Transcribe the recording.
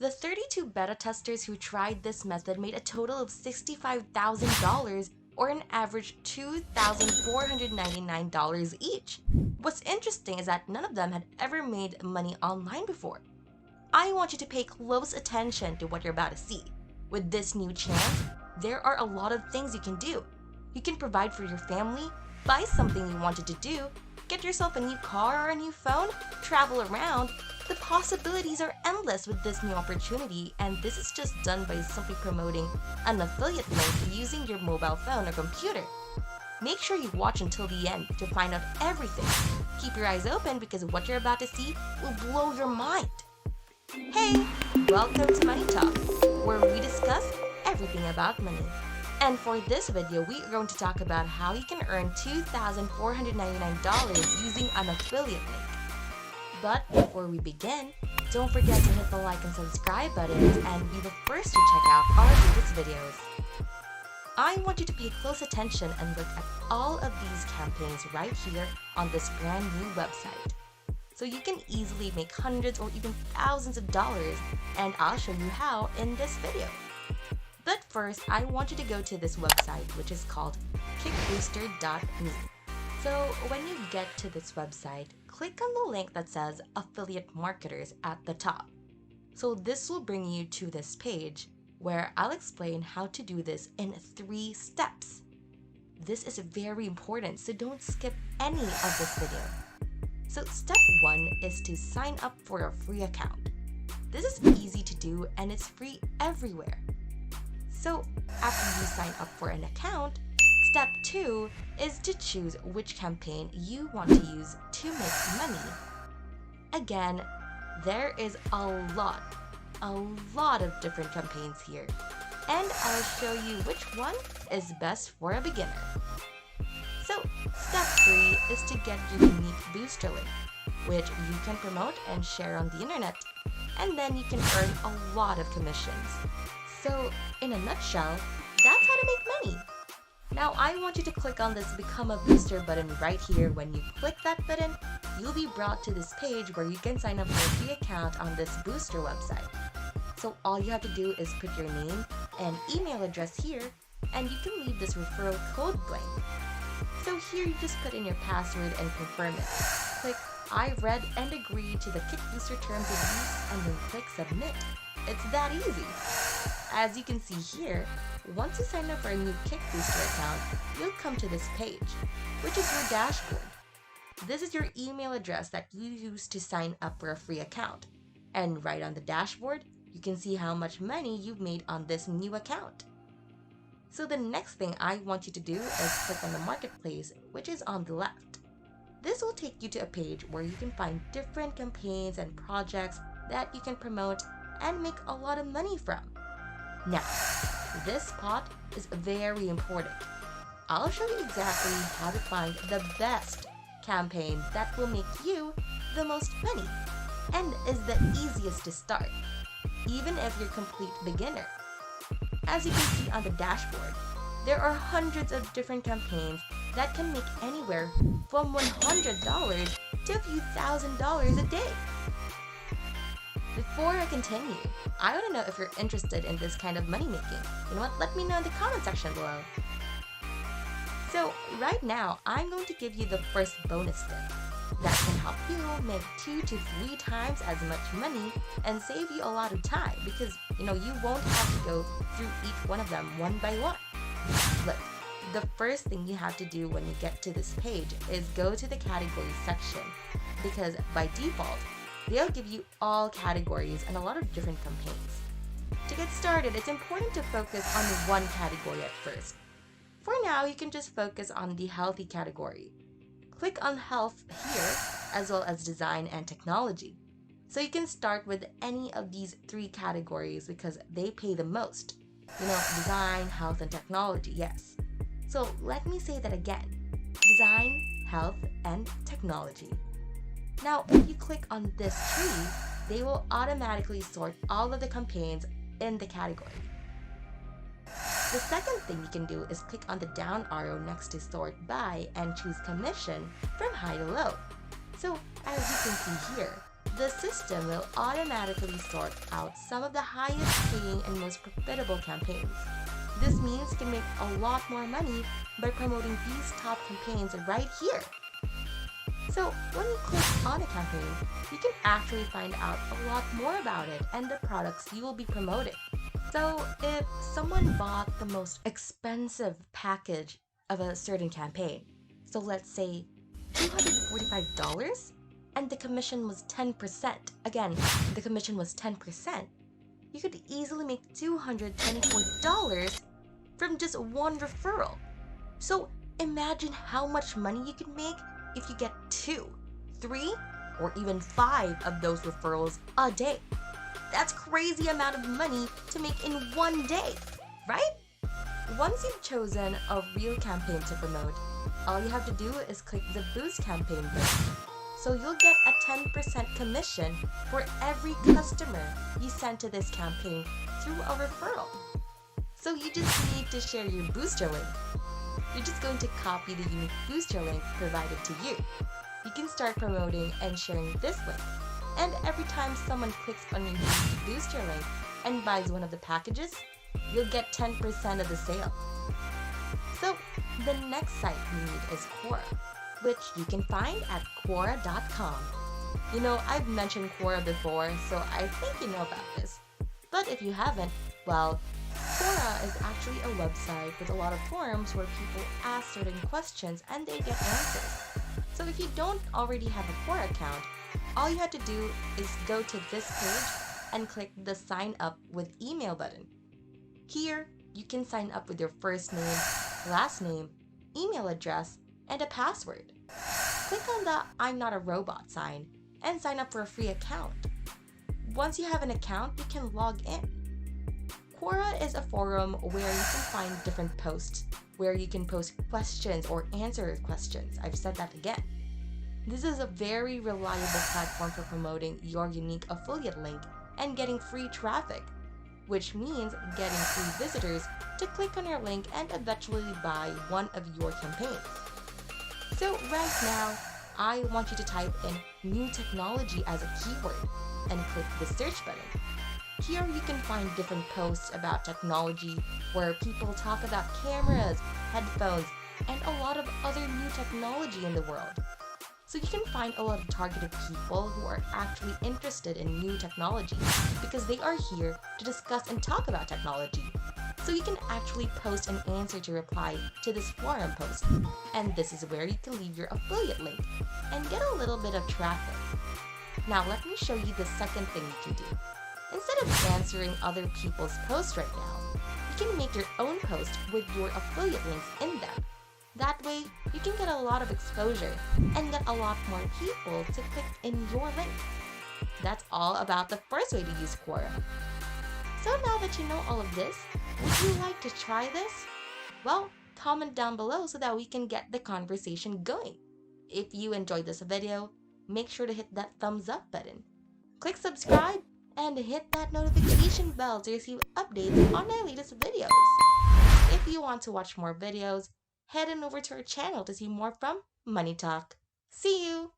The 32 beta testers who tried this method made a total of $65,000 or an average $2,499 each. What's interesting is that none of them had ever made money online before. I want you to pay close attention to what you're about to see. With this new chance, there are a lot of things you can do. You can provide for your family, buy something you wanted to do, get yourself a new car or a new phone, travel around. The possibilities are endless with this new opportunity, and this is just done by simply promoting an affiliate link using your mobile phone or computer. Make sure you watch until the end to find out everything. Keep your eyes open because what you're about to see will blow your mind. Hey, welcome to Money Talk, where we discuss everything about money. And for this video, we are going to talk about how you can earn $2,499 using an affiliate link. But before we begin, don't forget to hit the like and subscribe buttons and be the first to check out our latest videos. I want you to pay close attention and look at all of these campaigns right here on this brand new website. So you can easily make hundreds or even thousands of dollars, and I'll show you how in this video. But first, I want you to go to this website, which is called kickbooster.me. So when you get to this website, click on the link that says Affiliate Marketers at the top. So this will bring you to this page where I'll explain how to do this in 3 steps. This is very important, so don't skip any of this video. So step 1 is to sign up for a free account. This is easy to do and it's free everywhere. So after you sign up for an account, step 2 is to choose which campaign you want to use to make money. Again, there is a lot of different campaigns here, and I'll show you which one is best for a beginner. So step 3 is to get your unique booster link, which you can promote and share on the internet, and then you can earn a lot of commissions. So in a nutshell, that's how to make money. Now I want you to click on this Become a Booster button right here. When you click that button, you'll be brought to this page where you can sign up for a free account on this booster website. So all you have to do is put your name and email address here, and you can leave this referral code blank. So here you just put in your password and confirm it. Click I read and agree to the Kick Booster terms of use and then click submit. It's that easy. As you can see here, once you sign up for a new Kick Booster account, you'll come to this page, which is your dashboard. This is your email address that you use to sign up for a free account. And right on the dashboard, you can see how much money you've made on this new account. So the next thing I want you to do is click on the marketplace, which is on the left. This will take you to a page where you can find different campaigns and projects that you can promote and make a lot of money from. Now, this part is very important. I'll show you exactly how to find the best campaign that will make you the most money and is the easiest to start, even if you're a complete beginner. As you can see on the dashboard, there are hundreds of different campaigns that can make anywhere from $100 to a few $1,000s a day. Before I continue, I want to know if you're interested in this kind of money making. You know what? Let me know in the comment section below. So right now, I'm going to give you the first bonus tip that can help you make 2 to 3 times as much money and save you a lot of time because you won't have to go through each one of them one by one. Look, the first thing you have to do when you get to this page is go to the categories section because by default, they'll give you all categories and a lot of different campaigns. To get started, it's important to focus on one category at first. For now, you can just focus on the healthy category. Click on health here, as well as design and technology. So you can start with any of these 3 categories because they pay the most. Design, health, and technology, yes. So let me say that again. Design, health, and technology. Now, if you click on this tree, they will automatically sort all of the campaigns in the category. The second thing you can do is click on the down arrow next to sort by and choose commission from high to low. So as you can see here, The system will automatically sort out some of the highest paying and most profitable campaigns. This means you can make a lot more money by promoting these top campaigns right here. So when you click on a campaign, you can actually find out a lot more about it and the products you will be promoting. So if someone bought the most expensive package of a certain campaign, so let's say $245, and the commission was 10%, again, the commission was 10%, you could easily make $224 from just one referral. So imagine how much money you could make if you get 2, 3, or even 5 of those referrals a day. That's crazy amount of money to make in one day, right? Once you've chosen a real campaign to promote, all you have to do is click the Boost campaign button. So you'll get a 10% commission for every customer you send to this campaign through a referral. So you just need to share your booster link. You're just going to copy the unique booster link provided to you. You can start promoting and sharing this link. And every time someone clicks on your unique booster link and buys one of the packages, you'll get 10% of the sale. So the next site we need is Quora, which you can find at Quora.com. You know, I've mentioned Quora before, so I think you know about this. But if you haven't, well, Quora is actually a website with a lot of forums where people ask certain questions and they get answers. So if you don't already have a Quora account, all you have to do is go to this page and click the Sign Up with Email button. Here, you can sign up with your first name, last name, email address, and a password. Click on the I'm not a robot sign and sign up for a free account. Once you have an account, you can log in. Quora is a forum where you can find different posts, where you can post questions or answer questions. I've said that again. This is a very reliable platform for promoting your unique affiliate link and getting free traffic, which means getting free visitors to click on your link and eventually buy one of your campaigns. So right now, I want you to type in new technology as a keyword and click the search button. Here you can find different posts about technology where people talk about cameras, headphones, and a lot of other new technology in the world. So you can find a lot of targeted people who are actually interested in new technology because they are here to discuss and talk about technology. So you can actually post an answer to reply to this forum post. And this is where you can leave your affiliate link and get a little bit of traffic. Now let me show you the second thing you can do. Instead of answering other people's posts right now, you can make your own post with your affiliate links in them. That way, you can get a lot of exposure and get a lot more people to click in your link. That's all about the first way to use Quora. So now that you know all of this, would you like to try this? Well, comment down below so that we can get the conversation going. If you enjoyed this video, make sure to hit that thumbs up button. Click subscribe and hit that notification bell to receive updates on our latest videos. If you want to watch more videos, head on over to our channel to see more from MoneyTalk. See you!